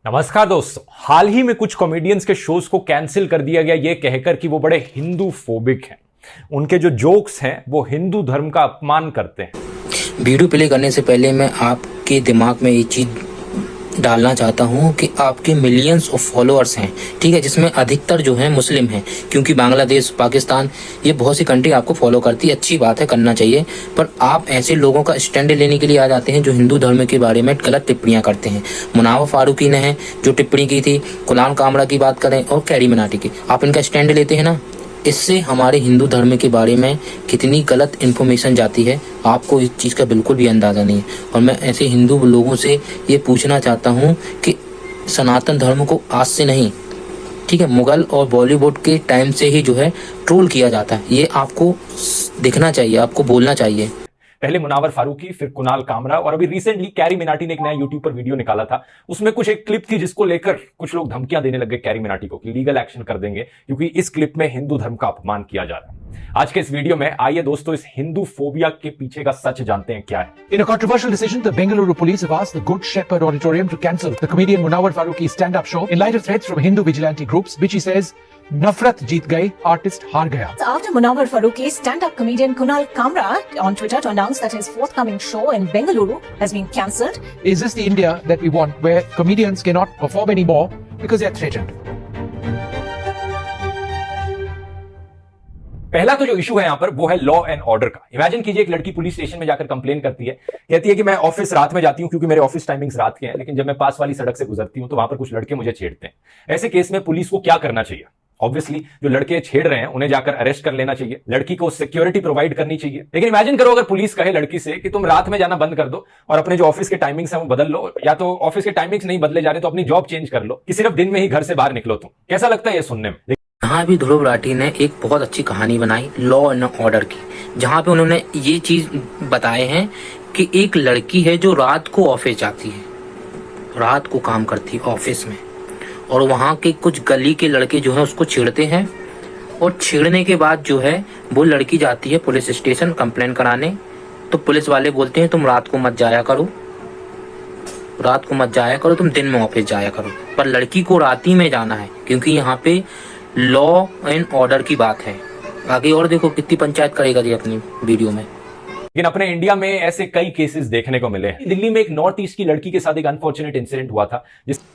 नमस्कार दोस्तों, हाल ही में कुछ कॉमेडियंस के शोज को कैंसिल कर दिया गया ये कहकर कि वो बड़े हिंदू फोबिक हैं। उनके जो जोक्स हैं वो हिंदू धर्म का अपमान करते हैं। वीडियो प्ले करने से पहले मैं आपके दिमाग में ये चीज़ डालना चाहता हूँ कि आपके मिलियंस ऑफ फॉलोअर्स हैं, ठीक है, जिसमें अधिकतर जो हैं मुस्लिम हैं, क्योंकि बांग्लादेश, पाकिस्तान, ये बहुत सी कंट्री आपको फॉलो करती है। अच्छी बात है, करना चाहिए, पर आप ऐसे लोगों का स्टैंड लेने के लिए आ जाते हैं जो हिंदू धर्म के बारे में गलत टिप्पणियां करते हैं। मुनावर फारूकी ने है जो टिप्पणी की थी, गुलाम कामरा की बात करें और कैरी मिनाटी की, आप इनका स्टैंड लेते हैं ना। इससे हमारे हिंदू धर्म के बारे में कितनी गलत इन्फॉर्मेशन जाती है आपको इस चीज़ का बिल्कुल भी अंदाज़ा नहीं है। और मैं ऐसे हिंदू लोगों से ये पूछना चाहता हूँ कि सनातन धर्म को आज से नहीं, ठीक है, मुगल और बॉलीवुड के टाइम से ही जो है ट्रोल किया जाता है। ये आपको दिखना चाहिए, आपको बोलना चाहिए। पहले मुनावर फारूकी, फिर कुणाल कामरा और अभी रिसेंटली कैरी मिनाटी ने एक नया यूट्यूब पर वीडियो निकाला था। उसमें कुछ एक क्लिप थी जिसको लेकर कुछ लोग धमकियां देने लगे कैरी मिनाटी को कि लीगल एक्शन कर देंगे क्योंकि इस क्लिप में हिंदू धर्म का अपमान किया जा रहा है। आज के इस वीडियो में आइए दोस्तों इस हिंदू फोबिया के पीछे का सच जानते हैं क्या है। In a controversial decision, the Bengaluru police have asked the Good Shepherd Auditorium to cancel the comedian Munawar Farooqi's stand-up show in light of threats from Hindu vigilante groups, which he says Nafrat jeet gayi, artist haar gaya. After Munawar Farooqi's stand-up comedian Kunal Kamra on Twitter to announce that his forthcoming show in Bengaluru has been cancelled. Is this the India that we want, where comedians cannot perform anymore because they are threatened? पहला तो जो issue है यहां पर वो है law and order का। Imagine कीजिए एक लड़की पुलिस स्टेशन में जाकर कंप्लेन करती है, कहती है कि मैं ऑफिस रात में जाती हूं क्योंकि मेरे ऑफिस टाइमिंग्स रात के हैं, लेकिन जब मैं पास वाली सड़क से गुजरती हूं तो वहां पर कुछ लड़के मुझे छेड़ते हैं। ऐसे केस में पुलिस को क्या करना चाहिए? ऑब्वियसली जो लड़के छेड़ रहे हैं उन्हें जाकर अरेस्ट कर लेना चाहिए, लड़की को सिक्योरिटी प्रोवाइड करनी चाहिए। लेकिन इमेजिन करो अगर पुलिस कहे लड़की से कि तुम रात में जाना बंद कर दो और अपने जो ऑफिस के टाइमिंग्स हैं वो बदल लो, या तो ऑफिस के टाइमिंग्स नहीं बदले जा रहे तो अपनी जॉब चेंज कर लो कि सिर्फ दिन में ही घर से बाहर निकलो। तुम कैसा लगता है ये सुनने में? यहाँ भी ध्रुव राठी ने एक बहुत अच्छी कहानी बनाई लॉ एंड ऑर्डर की, जहाँ पे उन्होंने ये चीज बताए हैं कि एक लड़की है जो रात को ऑफिस जाती है, रात को काम करती है ऑफिस में, और वहाँ के कुछ गली के लड़के जो है उसको छेड़ते हैं, और छेड़ने के बाद जो है वो लड़की जाती है पुलिस स्टेशन कंप्लेन कराने। तो पुलिस वाले बोलते हैं तुम रात को मत जाया करो, रात को मत जाया करो, तुम दिन में ऑफिस जाया करो। पर लड़की को रात ही में जाना है क्योंकि यहाँ पे लॉ एंड ऑर्डर की बात है। आगे और देखो कितनी पंचायत करेगा जी अपनी वीडियो में। लेकिन अपने इंडिया में ऐसे कई केसेस देखने को मिले हैं। दिल्ली में एक नॉर्थ ईस्ट की लड़की के साथ एक अनफॉर्चुनेट इंसिडेंट हुआ था।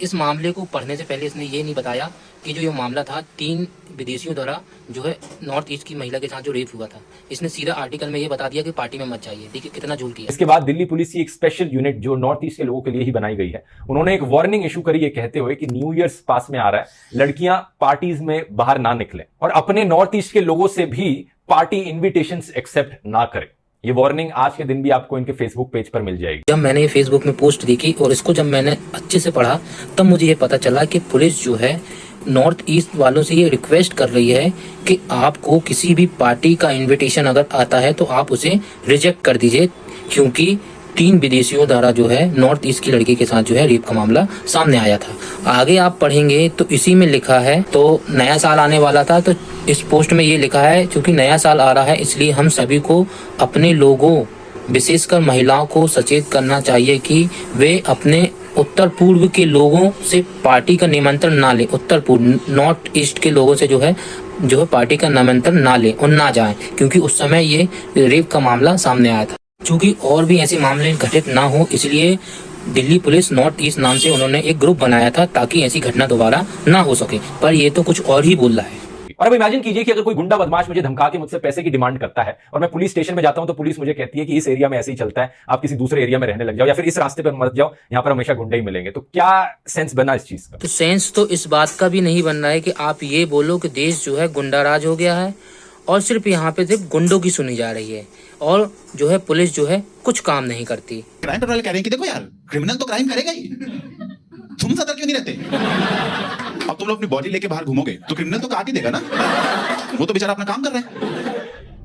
इस मामले को पढ़ने से पहले इसने ये नहीं बताया कि जो ये मामला था 3 विदेशियों द्वारा जो है नॉर्थ ईस्ट की महिला के साथ जो रेप हुआ था, इसने सीधा आर्टिकल में ये बता दिया कि पार्टी में मत जाइए। देखिए कितना झूठ किया। इसके बाद दिल्ली पुलिस की एक स्पेशल यूनिट जो नॉर्थ ईस्ट के लोगों के लिए ही बनाई गई है, उन्होंने एक वार्निंग इशू करी ये कहते हुए कि न्यू ईयर्स पास में आ रहा है, लड़कियां पार्टीज में बाहर ना निकले और अपने नॉर्थ ईस्ट के लोगों से भी पार्टी इन्विटेशंस एक्सेप्ट ना करें। ये वार्निंग आज के दिन भी आपको इनके फेसबुक पेज पर मिल जाएगी। जब मैंने ये फेसबुक में पोस्ट देखी और इसको जब मैंने अच्छे से पढ़ा तब मुझे ये पता चला कि पुलिस जो है नॉर्थ ईस्ट वालों से ये रिक्वेस्ट कर रही है कि आपको किसी भी पार्टी का इनविटेशन अगर आता है तो आप उसे रिजेक्ट कर दीजिए, क्योंकि 3 विदेशियों द्वारा जो है नॉर्थ ईस्ट की लड़की के साथ जो है रेप का मामला सामने आया था। आगे आप पढ़ेंगे तो इसी में लिखा है, तो नया साल आने वाला था तो इस पोस्ट में ये लिखा है क्योंकि नया साल आ रहा है इसलिए हम सभी को अपने लोगों विशेषकर महिलाओं को सचेत करना चाहिए कि वे अपने उत्तर पूर्व के लोगों से पार्टी का निमंत्रण ना लें। उत्तर पूर्व नॉर्थ ईस्ट के लोगों से जो है पार्टी का निमंत्रण ना लें और ना जाएं, क्योंकि उस समय ये रेप का मामला सामने आया था। चूंकि और भी ऐसे मामले घटित ना हो इसलिए दिल्ली पुलिस नॉर्थ ईस्ट नाम से उन्होंने एक ग्रुप बनाया था ताकि ऐसी घटना दोबारा ना हो सके, पर ये तो कुछ और ही बोल रहा है। और अब इमेजिन कीजिए कि अगर कोई गुंडा बदमाश मुझे धमका के मुझसे पैसे की डिमांड करता है और मैं पुलिस स्टेशन में जाता हूं तो पुलिस मुझे कहती है कि इस एरिया में ऐसे ही चलता है, आप किसी दूसरे एरिया में रहने लग जाओ या फिर इस रास्ते पर मत जाओ, यहाँ पर हमेशा गुंडे ही मिलेंगे। तो क्या सेंस बना इस चीज का? तो सेंस तो इस बात का भी नहीं बन रहा है कि आप ये बोलो कि देश जो है गुंडा राज हो गया है और सिर्फ यहाँ पे सिर्फ गुंडों की सुनी जा रही है और जो है पुलिस जो है कुछ काम नहीं करती। क्राइम पेट्रोल कह रहे हैं कि देखो यार क्रिमिनल तो क्राइम करेगा ही, तुम सतर्क क्यों नहीं रहते? अब तुम लोग अपनी बॉडी लेके बाहर घूमोगे तो क्रिमिनल तो काट ही देगा ना, वो तो बेचारा अपना काम कर रहे हैं।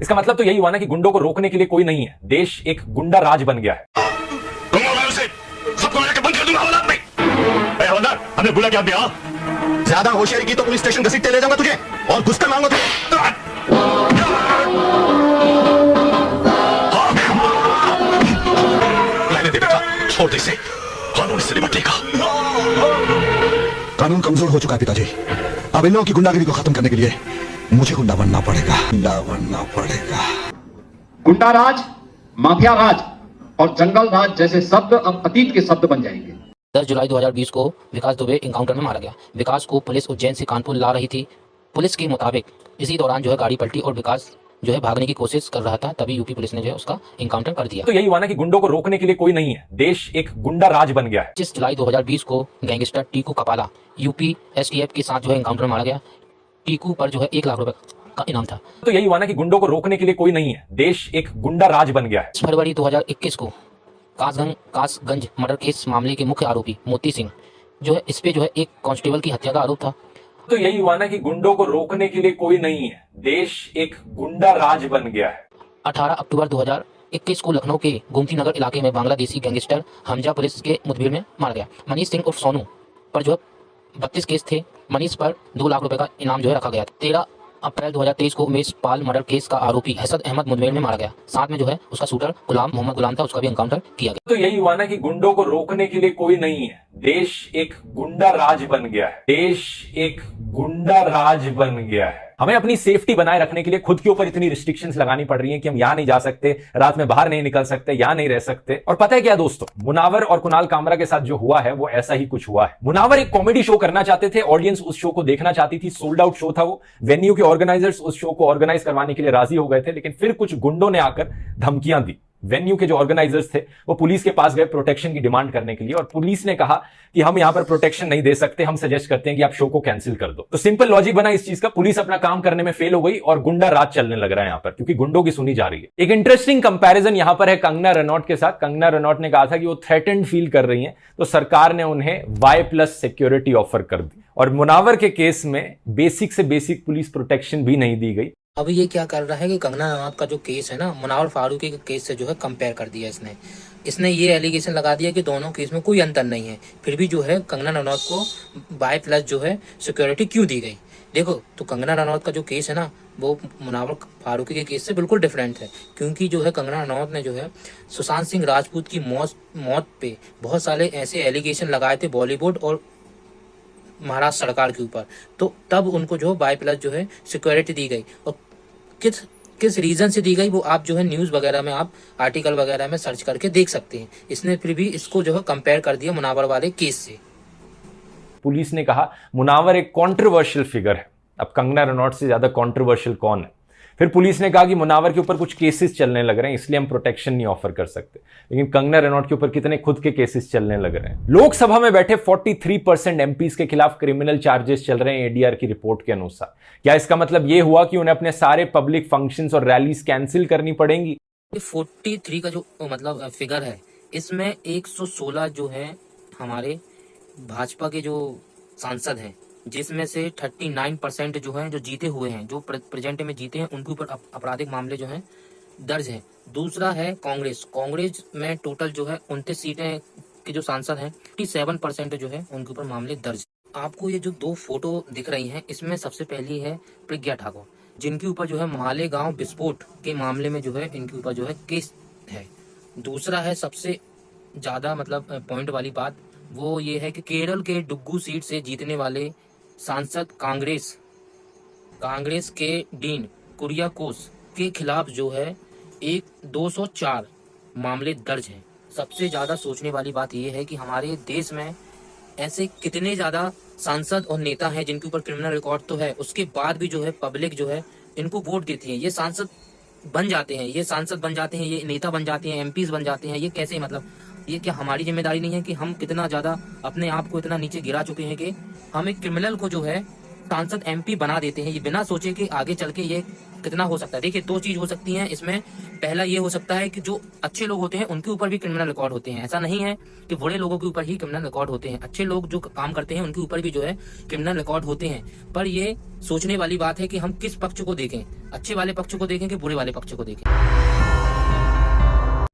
इसका मतलब तो यही हुआ ना कि गुंडों को रोकने के लिए कोई नहीं है, देश एक गुंडा राज बन गया है। सबको मैं बंद कर दूंगा औलाद में। हवलदार, हमने बुला क्या दिया? ज्यादा होशियारी की तो पुलिस स्टेशन घसीटते ले जाऊंगा तुझे और घुसकर मांगो तुझे। रहने दे बेटा, छोड़ दे इसे, कानून इससे निपटेगा। कानून कमजोर हो चुका है पिताजी। अब इन लोगों की गुंडागिरी को खत्म करने के लिए मुझे गुंडा बनना पड़ेगा, गुंडा बनना पड़ेगा। गुंडा राज, माफिया राज और जंगल राज जैसे शब्द अब अतीत के शब्द बन जाएंगे। 10 जुलाई 2020 को विकास दुबे एनकाउंटर में मारा गया। विकास को पुलिस उज्जैन से कानपुर ला रही थी। पुलिस के मुताबिक इसी दौरान जो है गाड़ी पलटी और विकास जो है भागने की कोशिश कर रहा था, तभी यूपी पुलिस ने जो है उसका एनकाउंटर कर दिया। तो यही हुआ ना कि गुंडों को रोकने के लिए कोई नहीं है, देश एक गुंडा राज बन गया है। 25 जुलाई 2020 को गैंगस्टर टीकू कपाला यूपी एसटीएफ के साथ जो है एनकाउंटर मारा गया। टीकू पर जो है 1 लाख रुपए का इनाम था। तो यही हुआ ना कि गुंडों को रोकने के लिए कोई नहीं है, देश एक गुंडा राज बन गया है। फरवरी 2021 को कासगंज मर्डर केस मामले के मुख्य आरोपी मोती सिंह जो है, इस पे जो है एक कांस्टेबल की हत्या का आरोप था। तो यही हुआ ना कि गुंडों को रोकने के लिए कोई नहीं है, देश एक गुंडा राज बन गया है। 18 अक्टूबर 2021 को लखनऊ के गोमती नगर इलाके में बांग्लादेशी गैंगस्टर हमजा पुलिस के मुठभेड़ में मारा गया। मनीष सिंह उर्फ सोनू पर जो 32 केस थे। मनीष पर 2 लाख रुपए का इनाम जो है रखा गया। 13 अप्रैल 2023 को उमेश पाल मर्डर केस का आरोपी हसद अहमद मुठभेड़ में मारा गया। साथ में जो है उसका शूटर मोहम्मद गुलाम था, उसका भी एनकाउंटर किया गया। तो यही हुआ ना कि गुंडों को रोकने के लिए कोई नहीं है, देश एक गुंडा राज बन गया है। देश एक गुंडा राज बन गया है। हमें अपनी सेफ्टी बनाए रखने के लिए खुद के ऊपर इतनी रिस्ट्रिक्शंस लगानी पड़ रही हैं कि हम यहां नहीं जा सकते, रात में बाहर नहीं निकल सकते, यहां नहीं रह सकते। और पता है क्या दोस्तों, मुनावर और कुणाल कामरा के साथ जो हुआ है वो ऐसा ही कुछ हुआ है। मुनावर एक कॉमेडी शो करना चाहते थे, ऑडियंस उस शो को देखना चाहती थी, सोल्ड आउट शो था वो। वेन्यू के ऑर्गेनाइजर्स उस शो को ऑर्गेनाइज करवाने के लिए राजी हो गए थे, लेकिन फिर कुछ गुंडों ने आकर धमकियां दी। वेन्यू के जो ऑर्गेनाइजर्स थे वो पुलिस के पास गए प्रोटेक्शन की डिमांड करने के लिए, और पुलिस ने कहा कि हम यहां पर प्रोटेक्शन नहीं दे सकते, हम सजेस्ट करते हैं कि आप शो को कैंसिल कर दो। तो सिंपल लॉजिक बना इस चीज का, पुलिस अपना काम करने में फेल हो गई और गुंडा राज चलने लग रहा है यहां पर, क्योंकि गुंडों की सुनी जा रही है। एक इंटरेस्टिंग कंपैरिजन यहां पर है कंगना रनौत के साथ। कंगना रनौत ने कहा था कि वो थ्रेटेंड फील कर रही हैं, तो सरकार ने उन्हें Y+ सिक्योरिटी ऑफर कर दी, और मुनावर के केस में बेसिक से बेसिक पुलिस प्रोटेक्शन भी नहीं दी गई। अभी ये क्या कर रहा है कि कंगना रनौत का जो केस है ना, मुनावर फारूकी के केस से जो है कंपेयर कर दिया इसने ये एलिगेशन लगा दिया कि दोनों केस में कोई अंतर नहीं है, फिर भी जो है कंगना रनौत को Y+ जो है सिक्योरिटी क्यों दी गई। देखो, तो कंगना रनौत का जो केस है ना, वो मुनावर फारूकी के केस से बिल्कुल डिफरेंट है, क्योंकि जो है कंगना रनौत ने जो है सुशांत सिंह राजपूत की मौत पे बहुत सारे ऐसे एलिगेशन लगाए थे बॉलीवुड और महाराष्ट्र सरकार के ऊपर, तो तब उनको जो Y+ जो है सिक्योरिटी दी गई। और किस रीजन से दी गई वो आप जो है न्यूज वगैरह में, आप आर्टिकल वगैरह में सर्च करके देख सकते हैं। इसने फिर भी इसको जो है कंपेयर कर दिया मुनावर वाले केस से। पुलिस ने कहा मुनावर एक कंट्रोवर्शियल फिगर है। अब कंगना रनौत से ज्यादा कंट्रोवर्शियल कौन है? फिर पुलिस ने कहा कि मुनावर के ऊपर कुछ केसेस चलने लग रहे हैं, इसलिए हम प्रोटेक्शन नहीं ऑफर कर सकते। लेकिन कंगना रनौत के ऊपर कितने खुद के केसेस चलने लग रहे हैं। लोकसभा में बैठे 43% एमपीज के खिलाफ क्रिमिनल चार्जेस चल रहे हैं एडीआर की रिपोर्ट के अनुसार। क्या इसका मतलब यह हुआ कि उन्हें अपने सारे पब्लिक फंक्शंस और रैलीज कैंसिल करनी पड़ेंगी? 43 का जो मतलब फिगर है, इसमें 116 जो है हमारे भाजपा के जो सांसद हैं, जिसमें से 39% जो हैं जो जीते हुए हैं, जो प्रेजेंट में जीते हैं, उनके ऊपर आपराधिक मामले जो हैं दर्ज हैं। दूसरा है कांग्रेस में टोटल जो है 29 सीटें के जो सांसद हैं, 57% जो है उनके ऊपर मामले दर्ज। आपको ये जो 2 फोटो दिख रही हैं, इसमें सबसे पहली है प्रज्ञा ठाकुर, जिनके ऊपर जो है मालेगांव विस्फोट के मामले में जो है इनके ऊपर जो है केस है। दूसरा है सबसे ज्यादा मतलब पॉइंट वाली बात, वो ये है कि केरल के डुग्गू सीट से जीतने वाले सांसद कांग्रेस के डीन कुरियाकोस के खिलाफ जो है 204 मामले दर्ज हैं। सबसे ज्यादा सोचने वाली बात यह है कि हमारे देश में ऐसे कितने ज्यादा सांसद और नेता हैं जिनके ऊपर क्रिमिनल रिकॉर्ड तो है, उसके बाद भी जो है पब्लिक जो है इनको वोट देती है, ये सांसद बन जाते हैं, ये नेता बन जाते हैं, एमपीज बन जाते हैं। ये कैसे, मतलब ये क्या हमारी जिम्मेदारी नहीं है कि हम कितना ज्यादा अपने आप को इतना नीचे गिरा चुके हैं कि हम एक क्रिमिनल को जो है सांसद MP बना देते हैं, ये बिना सोचे कि आगे चल के ये कितना हो सकता है। देखिए 2 चीज हो सकती हैं इसमें। पहला ये हो सकता है कि जो अच्छे लोग होते हैं उनके ऊपर भी क्रिमिनल रिकॉर्ड होते हैं। ऐसा नहीं है कि बुरे लोगों के ऊपर ही क्रिमिनल रिकॉर्ड होते हैं, अच्छे लोग जो काम करते हैं उनके ऊपर भी जो है क्रिमिनल रिकॉर्ड होते हैं। पर ये सोचने वाली बात है कि हम किस पक्ष को देखें, अच्छे वाले पक्ष को देखें कि बुरे वाले पक्ष को देखें।